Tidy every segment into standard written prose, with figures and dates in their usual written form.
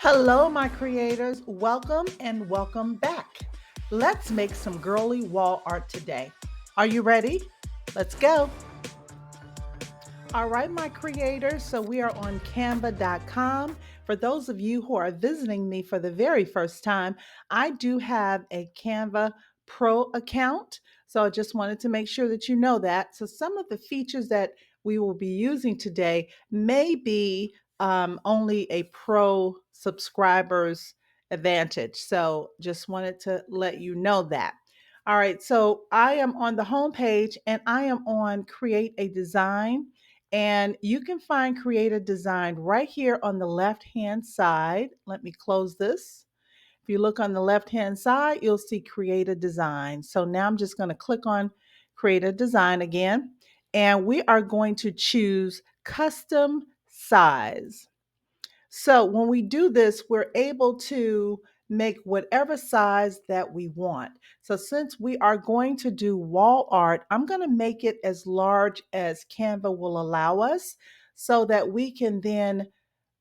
Hello, my creators. Welcome and welcome back. Let's make some girly wall art today. Are you ready? Let's go. All right, my creators. So we are on Canva.com. For those of you who are visiting me for the very first time, I do have a Canva Pro account. So I just wanted to make sure that you know that. So some of the features that we will be using today may be only a Pro subscribers advantage. So just wanted to let you know that. All right, so I am on the home page and I am on Create a Design. And you can find Create a Design right here on the left-hand side. Let me close this. If you look on the left-hand side, you'll see Create a Design. So now I'm just going to click on Create a Design again. And we are going to choose Custom Size. So when we do this, we're able to make whatever size that we want. So since we are going to do wall art, I'm going to make it as large as Canva will allow us so that we can then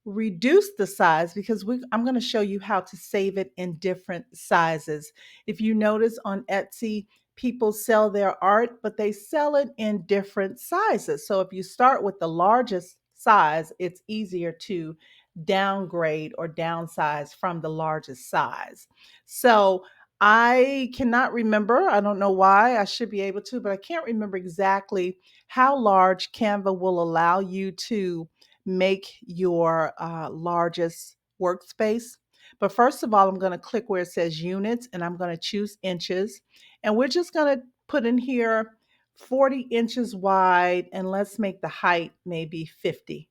reduce the size because I'm going to show you how to save it in different sizes. If you notice on Etsy, people sell their art, but they sell it in different sizes. So if you start with the largest size, it's easier to downgrade or downsize from the largest size. So I cannot remember. I don't know why. I should be able to, but I can't remember exactly how large Canva will allow you to make your largest workspace. But first of all, I'm going to click where it says units and I'm going to choose inches. And we're just going to put in here 40 inches wide and let's make the height maybe 50.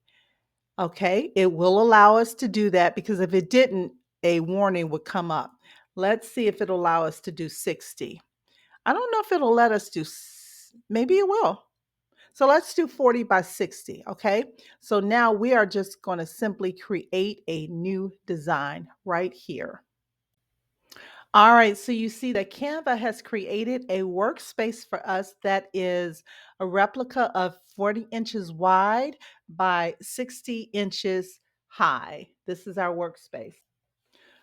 Okay, it will allow us to do that because if it didn't, a warning would come up. Let's see if it'll allow us to do 60. I don't know if it'll let us do, maybe it will. So let's do 40 by 60, okay? So now we are just going to simply create a new design right here. All right, so you see that Canva has created a workspace for us that is a replica of 40 inches wide by 60 inches high. This is our workspace.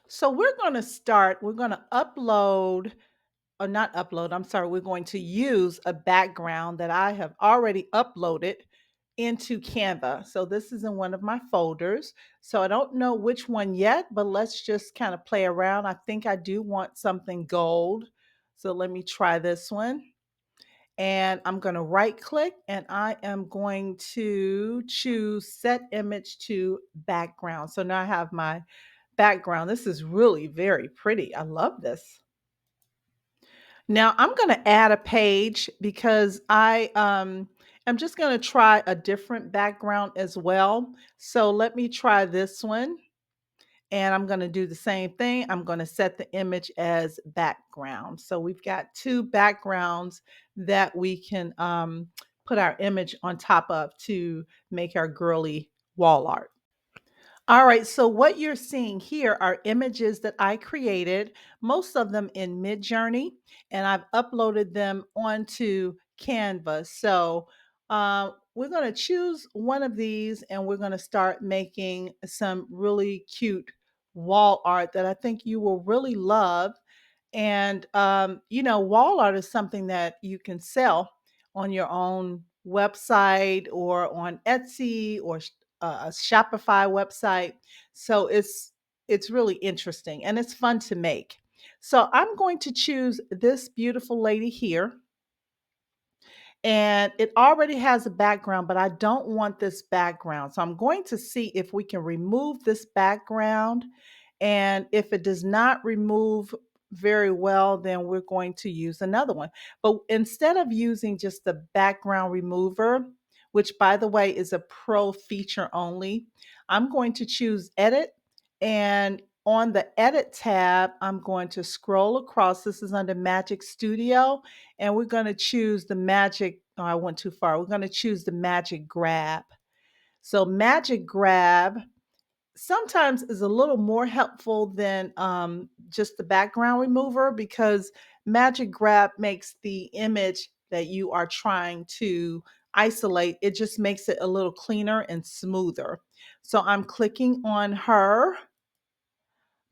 So we're going to upload or not upload, I'm sorry, we're going to use a background that I have already uploaded into Canva. So this is in one of my folders. So I don't know which one yet, but let's just kind of play around. I think I do want something gold. So let me try this one. And I'm going to right click and I am going to choose set image to background. So now I have my background. This is really very pretty. I love this. Now I'm going to add a page because I'm just going to try a different background as well. So let me try this one and I'm going to do the same thing. I'm going to set the image as background. So we've got two backgrounds that we can put our image on top of to make our girly wall art. All right, so what you're seeing here are images that I created, most of them in Midjourney, and I've uploaded them onto Canva. So we're going to choose one of these and we're going to start making some really cute wall art that I think you will really love. And, wall art is something that you can sell on your own website or on Etsy or a Shopify website. So it's really interesting and it's fun to make. So I'm going to choose this beautiful lady here. And it already has a background, but I don't want this background. So I'm going to see if we can remove this background. And if it does not remove very well, then we're going to use another one. But instead of using just the background remover, which by the way is a pro feature only, I'm going to choose edit. And on the edit tab, I'm going to scroll across. This is under Magic Studio. And we're going to choose the magic. Oh, I went too far. We're going to choose the magic grab. So, magic grab sometimes is a little more helpful than just the background remover because magic grab makes the image that you are trying to isolate, it just makes it a little cleaner and smoother. So, I'm clicking on her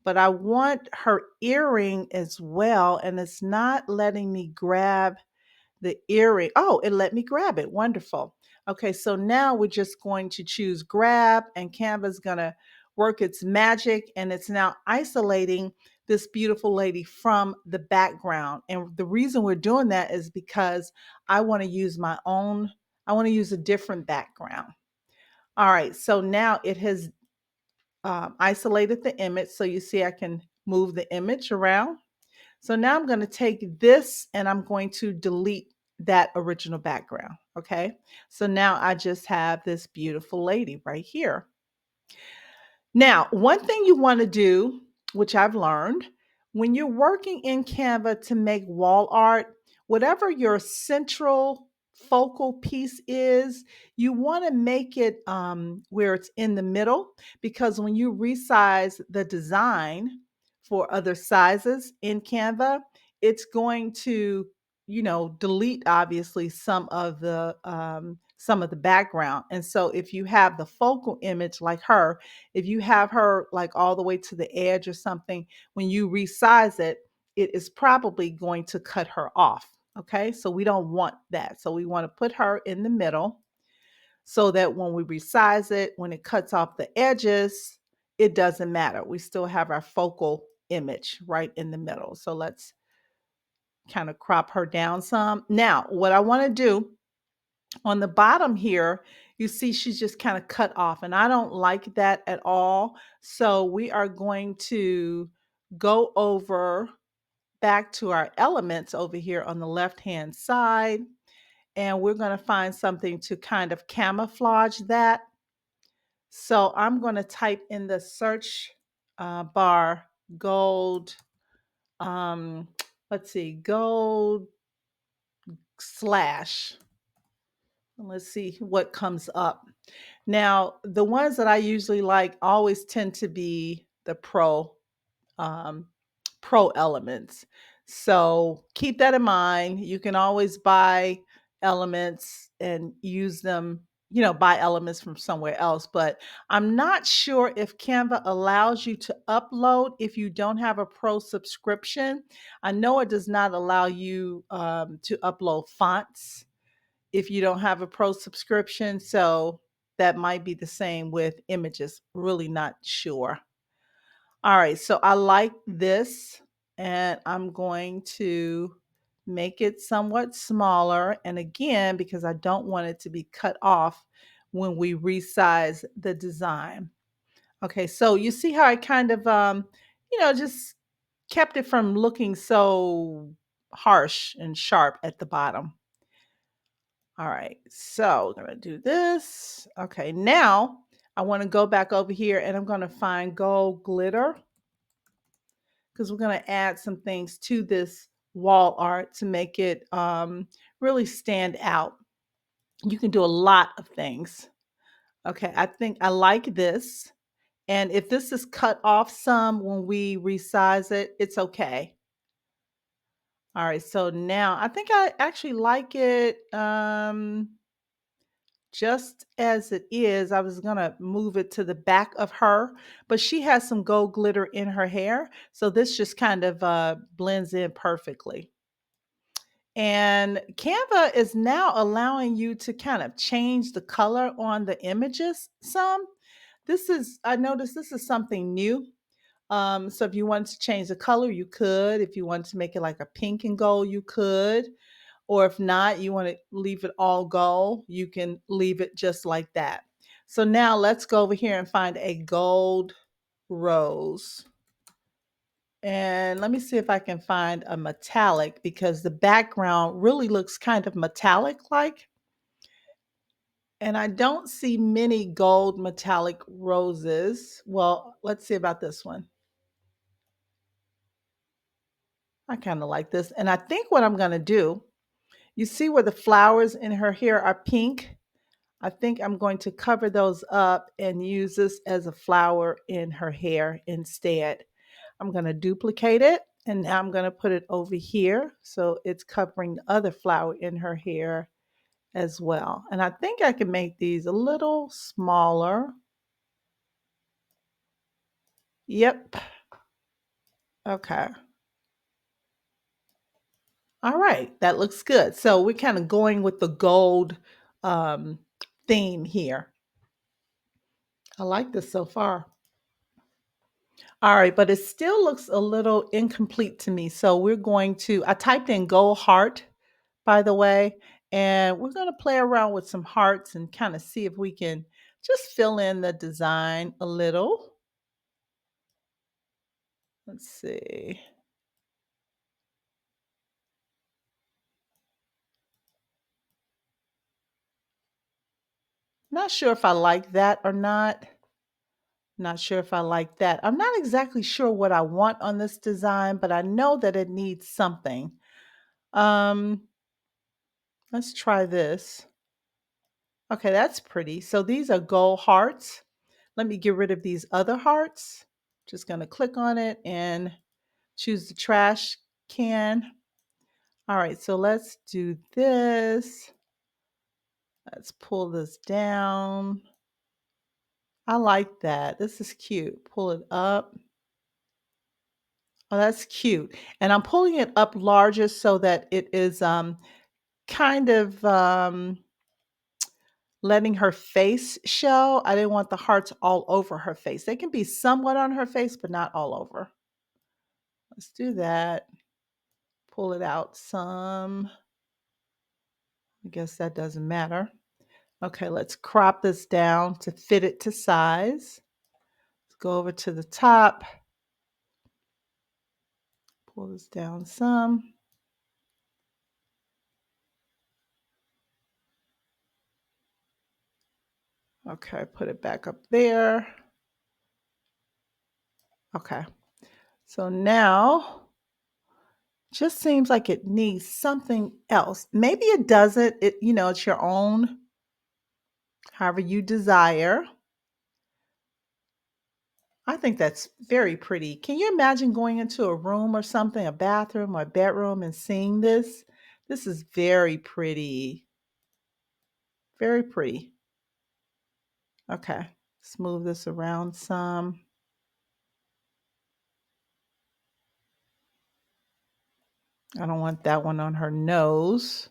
but I want her earring as well, and it's not letting me grab the earring. Oh, it let me grab it. Wonderful. Okay, so now we're just going to choose grab, and Canva's gonna work its magic, and it's now isolating this beautiful lady from the background. And the reason we're doing that is because I want to use my own, I want to use a different background. All right, so now it has isolated the image. So you see I can move the image around. So now I'm going to take this and I'm going to delete that original background. Okay. So now I just have this beautiful lady right here. Now, one thing you want to do, which I've learned, when you're working in Canva to make wall art, whatever your central focal piece is, you want to make it where it's in the middle, because when you resize the design for other sizes in Canva, it's going to, delete obviously some of the background. And so if you have the focal image like her, if you have her like all the way to the edge or something, when you resize it, it is probably going to cut her off. Okay, so we don't want that. So we want to put her in the middle so that when we resize it, when it cuts off the edges, it doesn't matter. We still have our focal image right in the middle. So let's kind of crop her down some. Now, what I want to do on the bottom here, you see she's just kind of cut off, and I don't like that at all. So we are going to go over back to our elements over here on the left hand side, and we're going to find something to kind of camouflage that. So I'm going to type in the search bar gold, um, let's see, gold slash. Let's see what comes up. Now, the ones that I usually like always tend to be the um, pro elements. So keep that in mind. You can always buy elements and use them, buy elements from somewhere else. But I'm not sure if Canva allows you to upload if you don't have a pro subscription. I know it does not allow you to upload fonts if you don't have a pro subscription. So that might be the same with images. Really not sure. All right, so I like this, and I'm going to make it somewhat smaller. And again, because I don't want it to be cut off when we resize the design. Okay, so you see how I kind of, just kept it from looking so harsh and sharp at the bottom. All right, so we're gonna do this. Okay, now I want to go back over here and I'm gonna find gold glitter because we're gonna add some things to this wall art to make it really stand out. You can do a lot of things. Okay, I think I like this. And if this is cut off some when we resize it, it's okay. All right, so now I think I actually like it. Just as it is. I was gonna move it to the back of her, but she has some gold glitter in her hair, so this just kind of blends in perfectly. And Canva is now allowing you to kind of change the color on the images some. I noticed this is something new. So if you wanted to change the color, you could. If you wanted to make it like a pink and gold, you could. Or if not, you want to leave it all gold, you can leave it just like that. So now let's go over here and find a gold rose. And let me see if I can find a metallic because the background really looks kind of metallic like. And I don't see many gold metallic roses. Well, let's see about this one. I kind of like this. And I think what I'm going to do, you see where the flowers in her hair are pink? I think I'm going to cover those up and use this as a flower in her hair instead. I'm going to duplicate it and now I'm going to put it over here so it's covering the other flower in her hair as well. And I think I can make these a little smaller. Yep. Okay. All right. That looks good. So we're kind of going with the gold um, theme here. I like this so far. All right, but it still looks a little incomplete to me. So we're going to, I typed in gold heart, by the way, and we're going to play around with some hearts and kind of see if we can just fill in the design a little. Let's see. Not sure if I like that or not. Not sure if I like that. I'm not exactly sure what I want on this design, but I know that it needs something. Um, let's try this. Okay, that's pretty. So these are gold hearts. Let me get rid of these other hearts. Just going to click on it and choose the trash can. All right, so let's do this. Let's pull this down. I like that. This is cute. Pull it up. Oh, that's cute. And I'm pulling it up larger so that it is kind of letting her face show. I didn't want the hearts all over her face. They can be somewhat on her face, but not all over. Let's do that. Pull it out some. I guess that doesn't matter. Okay, let's crop this down to fit it to size. Let's go over to the top. Pull this down some. Okay, put it back up there. Okay, so now just seems like it needs something else. Maybe it doesn't. It's your own, however you desire. I think that's very pretty. Can you imagine going into a room or something, a bathroom or a bedroom, and seeing this? This is very pretty. Very pretty. Okay, let's move this around some. I don't want that one on her nose,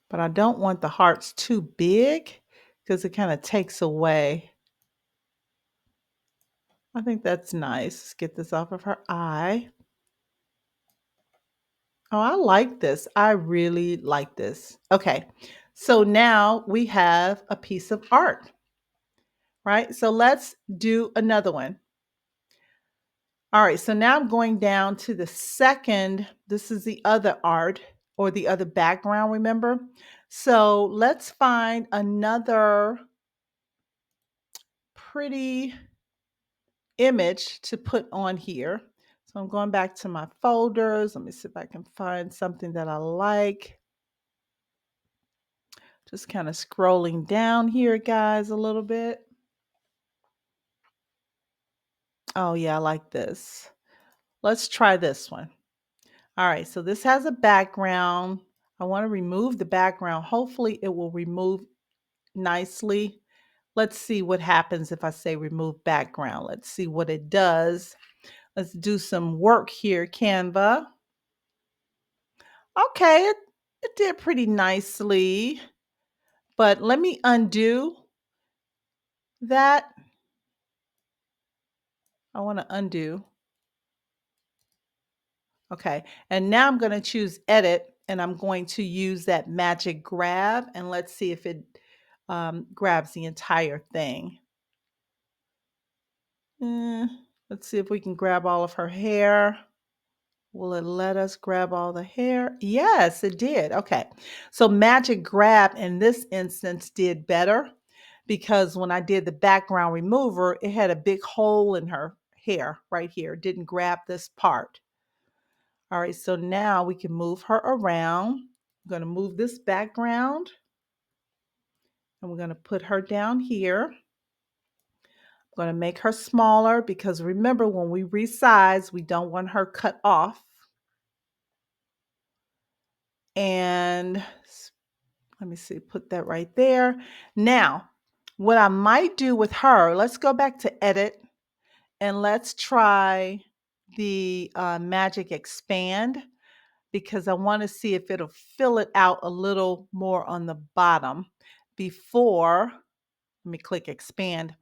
but I don't want the hearts too big because it kind of takes away. I think that's nice. Let's get this off of her eye. Oh, I like this. I really like this. Okay, so now we have a piece of art, right? So let's do another one. All right, so now I'm going down to the second. This is the other art or the other background, remember? So let's find another pretty image to put on here. So I'm going back to my folders. Let me see if I can find something that I like. Just kind of scrolling down here, guys, a little bit. Oh, yeah, I like this. Let's try this one. All right, so this has a background. I want to remove the background. Hopefully, it will remove nicely. Let's see what happens if I say remove background. Let's see what it does. Let's do some work here, Canva. Okay, it did pretty nicely, but let me undo that. I want to undo. Okay, and now I'm going to choose edit and I'm going to use that magic grab and let's see if it grabs the entire thing. Eh, let's see if we can grab all of her hair. Will it let us grab all the hair? Yes, it did. Okay. So Magic Grab in this instance did better because when I did the background remover, it had a big hole in her hair right here. It didn't grab this part. All right. So now we can move her around. I'm going to move this background and we're going to put her down here. I'm going to make her smaller because remember when we resize, we don't want her cut off. And let me see, put that right there. Now, what I might do with her, let's go back to edit And let's try the Magic Expand because I want to see if it'll fill it out a little more on the bottom before, let me click Expand,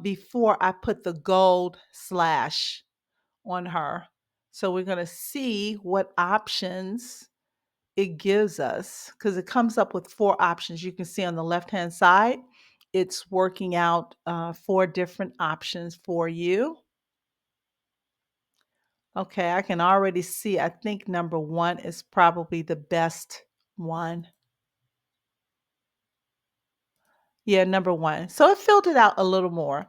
before I put the gold slash on her. So we're going to see what options it gives us because it comes up with 4 options. You can see on the left-hand side, it's working out 4 different options for you. Okay, I can already see, I think number 1 is probably the best one. Yeah, number 1. So it filled it out a little more.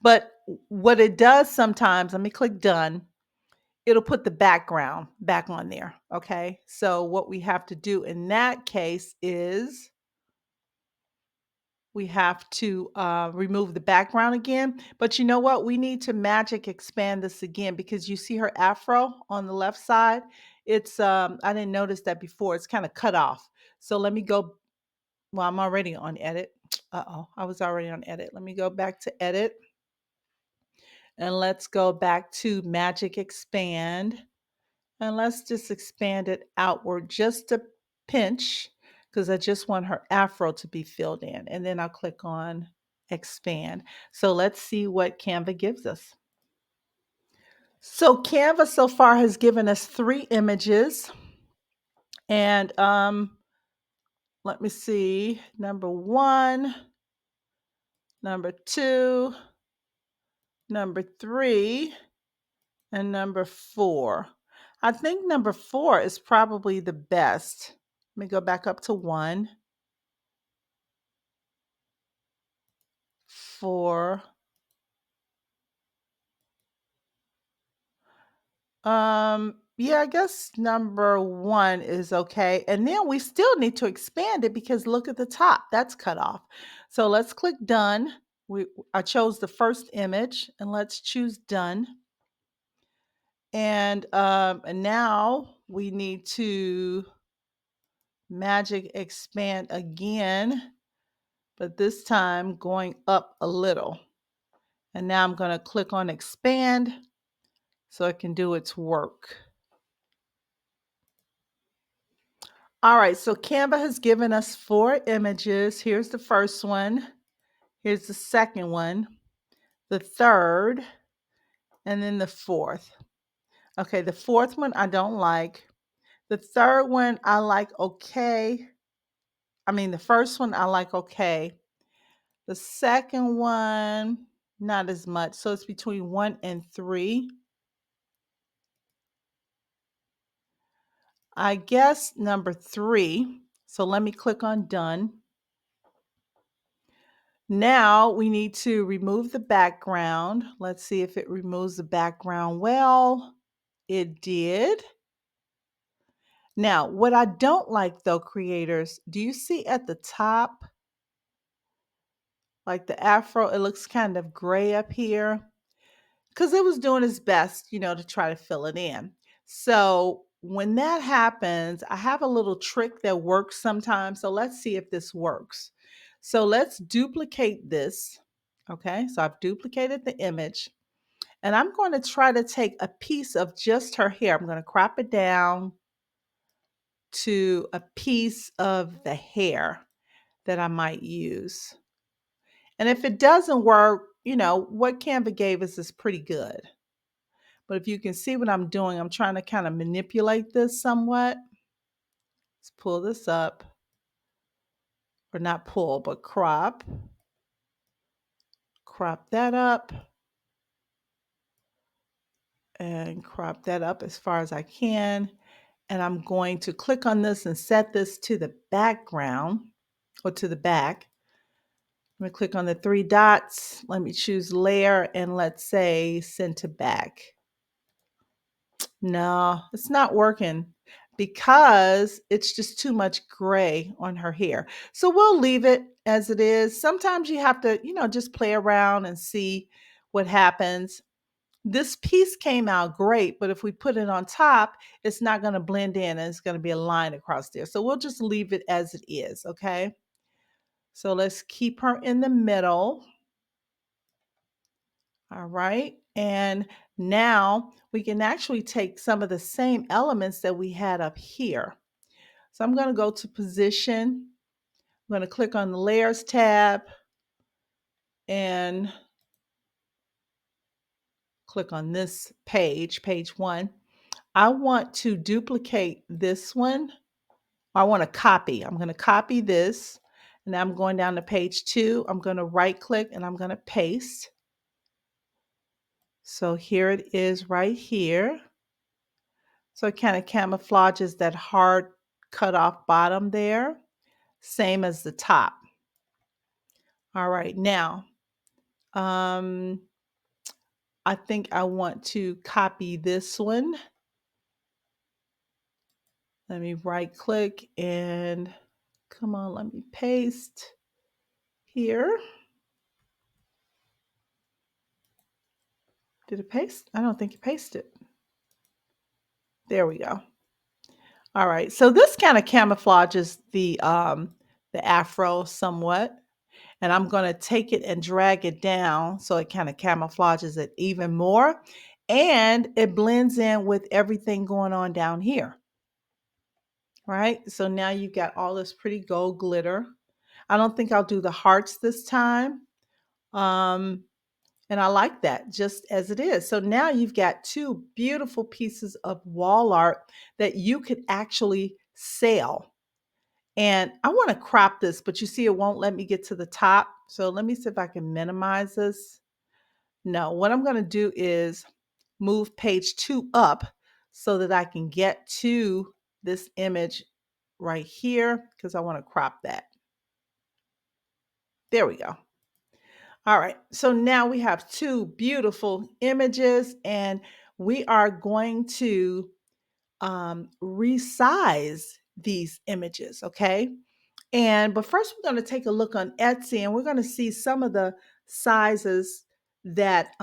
But what it does sometimes, let me click done. It'll put the background back on there. Okay. So what we have to do in that case is we have to remove the background again. But you know what? We need to magic expand this again because you see her afro on the left side. It's I didn't notice that before. It's kind of cut off. So let me go. Well, I'm already on edit. Uh-oh, I was already on edit. Let me go back to edit and let's go back to magic expand. And let's just expand it outward just a pinch because I just want her afro to be filled in. And then I'll click on expand. So let's see what Canva gives us. So Canva so far has given us 3 images. And let me see, number 1, number 2, number 3, and number 4. I think number 4 is probably the best. Let me go back up to 1, 4. Yeah, I guess number 1 is okay. And then we still need to expand it because look at the top, that's cut off. So let's click done. I chose the first image and let's choose done. And now we need to magic expand again, but this time going up a little. And now I'm going to click on expand so it can do its work. All right, so Canva has given us 4 images. Here's the first one. Here's the second one, the third, and then the fourth. Okay, the fourth one I don't like. The third one I like okay. I mean, the first one I like okay. The second one, not as much. So it's between 1 and 3. I guess number 3. So let me click on done. Now we need to remove the background. Let's see if it removes the background well. It did. Now, what I don't like though, creators, do you see at the top, like the afro, it looks kind of gray up here? Because it was doing its best, to try to fill it in. So when that happens, I have a little trick that works sometimes. So let's see if this works. So let's duplicate this. Okay, so I've duplicated the image and I'm going to try to take a piece of just her hair. I'm going to crop it down to a piece of the hair that I might use. And if it doesn't work, what Canva gave us is pretty good. But if you can see what I'm doing, I'm trying to kind of manipulate this somewhat. Let's pull this up. Or not pull, but crop. Crop that up. And crop that up as far as I can. And I'm going to click on this and set this to the background or to the back. I'm going to click on the 3 dots. Let me choose layer and let's say send to back. No, it's not working because it's just too much gray on her hair. So we'll leave it as it is. Sometimes you have to, just play around and see what happens. This piece came out great, but if we put it on top, it's not going to blend in and it's going to be a line across there. So we'll just leave it as it is, okay? So let's keep her in the middle. All right. And now we can actually take some of the same elements that we had up here. So I'm going to go to position. I'm going to click on the layers tab and click on this page, page 1. I want to duplicate this one. I want to copy. I'm going to copy this. And I'm going down to page 2. I'm going to right click and I'm going to paste. So here it is right here. So it kind of camouflages that hard cut off bottom there. Same as the top. All right, now, I think I want to copy this one. Let me right click and come on, let me paste here. Did it paste? I don't think it pasted. There we go. All right, so this kind of camouflages the afro somewhat. And I'm going to take it and drag it down so it kind of camouflages it even more. And it blends in with everything going on down here. Right? So now you've got all this pretty gold glitter. I don't think I'll do the hearts this time. Um, and I like that just as it is. So now you've got two beautiful pieces of wall art that you could actually sell. And I want to crop this, but you see it won't let me get to the top. So let me see if I can minimize this. No, what I'm going to do is move page 2 up so that I can get to this image right here because I want to crop that. There we go. All right, so now we have two beautiful images and we are going to resize these images, okay? But first we're going to take a look on Etsy and we're going to see some of the sizes that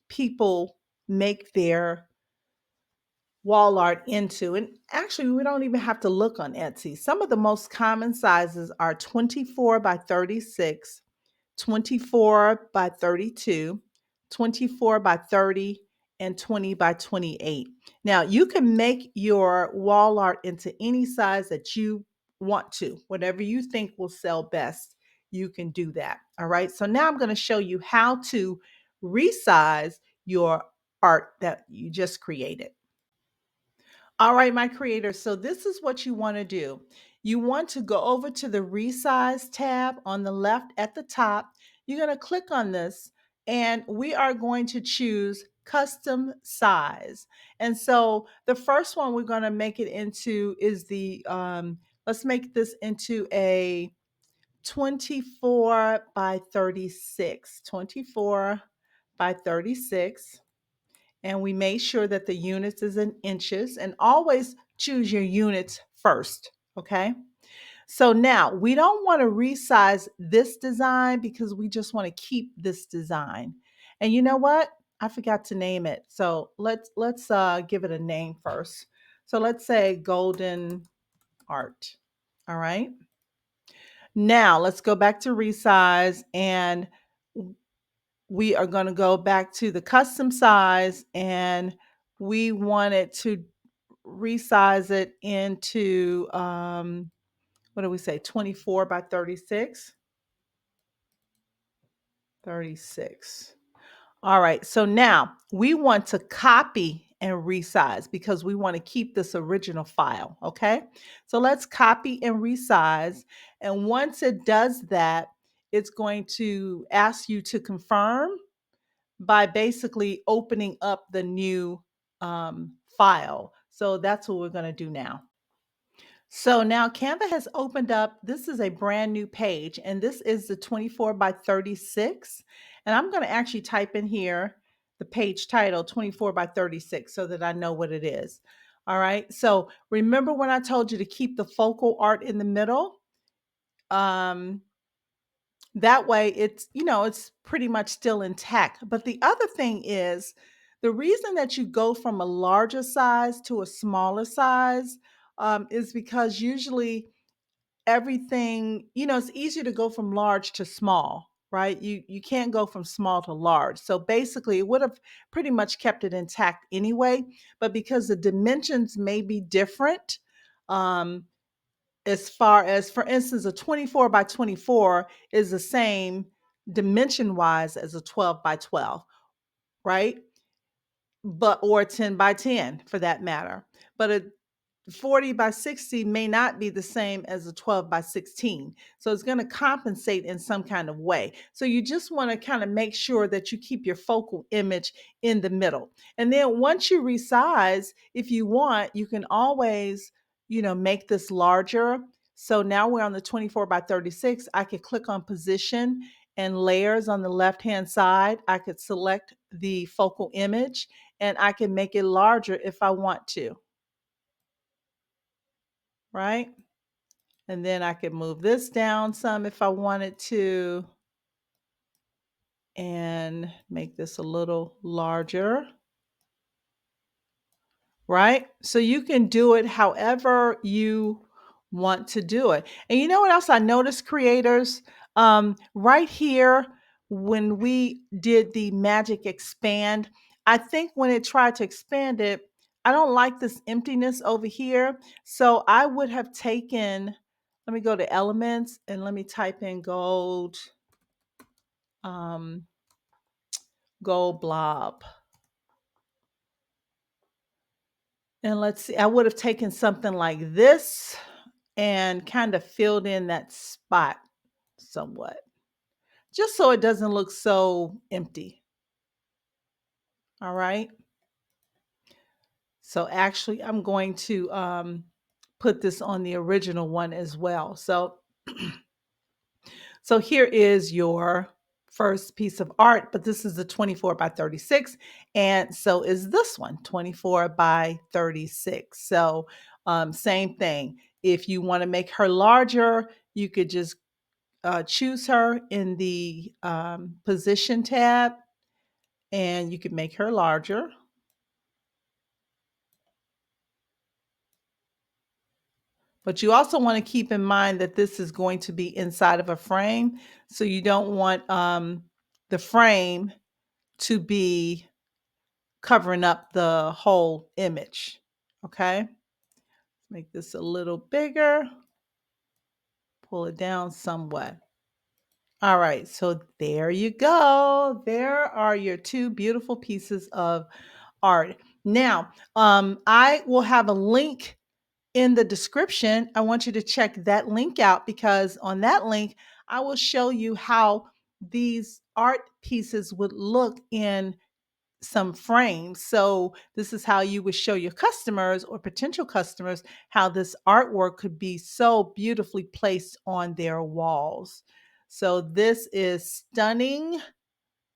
people make their wall art into. And actually, we don't even have to look on Etsy. Some of the most common sizes are 24 by 36, 24 by 32, 24 by 30, and 20 by 28. Now, you can make your wall art into any size that you want to. Whatever you think will sell best, you can do that. All right. So now I'm going to show you how to resize your art that you just created. All right, my creators. So this is what you want to do. You want to go over to the resize tab on the left at the top. You're going to click on this and we are going to choose custom size. And so the first one we're going to make it into is let's make this into a 24 by 36, 24 by 36. And we made sure that the units is in inches and always choose your units first, okay? So now we don't want to resize this design because we just want to keep this design. And you know what? I forgot to name it. So let's give it a name first. So let's say golden art. All right. Now let's go back to resize and we are going to go back to the custom size and we wanted to resize it into what do we say, 24 by 36. 36. All right, so now we want to copy and resize because we want to keep this original file, okay? So let's copy and resize, and once it does that, it's going to ask you to confirm by basically opening up the new file. So that's what we're going to do now. So now Canva has opened up. This is a brand new page, and this is the 24 by 36. And I'm going to actually type in here the page title 24 by 36 so that I know what it is. All right. So remember when I told you to keep the focal art in the middle? Um, that way it's pretty much still intact. But the other thing is the reason that you go from a larger size to a smaller size is because usually everything, it's easier to go from large to small, right? You can't go from small to large. So basically, it would have pretty much kept it intact anyway, but because the dimensions may be different, um, as far as, for instance, a 24 by 24 is the same dimension wise as a 12 by 12, right? But or 10 by 10 for that matter. But a 40 by 60 may not be the same as a 12 by 16. So it's going to compensate in some kind of way. So you just want to kind of make sure that you keep your focal image in the middle. And then once you resize, if you want, you can always, make this larger. So now we're on the 24 by 36. I could click on position and layers on the left-hand side. I could select the focal image and I can make it larger if I want to, right? And then I could move this down some if I wanted to and make this a little larger, right? So you can do it however you want to do it. And you know what else I noticed, creators? Right here, when we did the magic expand, I think when it tried to expand it, I don't like this emptiness over here. So I would have taken, let me go to elements and let me type in um, gold blob. And let's see, I would have taken something like this and kind of filled in that spot somewhat, just so it doesn't look so empty. All right. So actually, I'm going to put this on the original one as well. So here is your first piece of art, but this is the 24 by 36. And so is this one, 24 by 36. So same thing. If you want to make her larger, you could just choose her in the position tab and you can make her larger. But you also want to keep in mind that this is going to be inside of a frame. So you don't want the frame to be covering up the whole image. Okay. Make this a little bigger, pull it down somewhat. All right, so there you go. There are your two beautiful pieces of art. Now, I will have a link in the description. I want you to check that link out because on that link, I will show you how these art pieces would look in some frames. So this is how you would show your customers or potential customers how this artwork could be so beautifully placed on their walls. So this is stunning.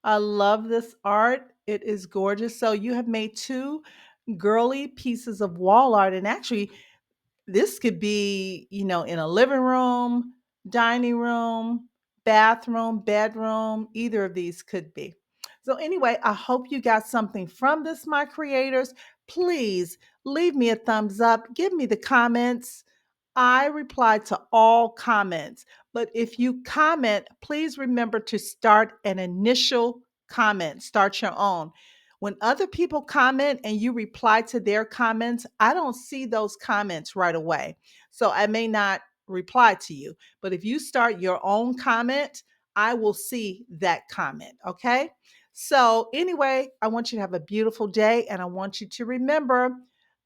I love this art. It is gorgeous. So you have made two girly pieces of wall art, and actually this could be, in a living room, dining room, bathroom, bedroom, either of these could be. So, anyway, I hope you got something from this, my creators. Please leave me a thumbs up, give me the comments. I reply to all comments, but if you comment, please remember to start an initial comment, start your own. When other people comment and you reply to their comments, I don't see those comments right away. So I may not reply to you. But if you start your own comment, I will see that comment. Okay. So, anyway, I want you to have a beautiful day. And I want you to remember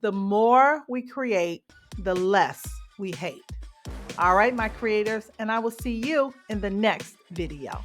the more we create, the less we hate. All right, my creators. And I will see you in the next video.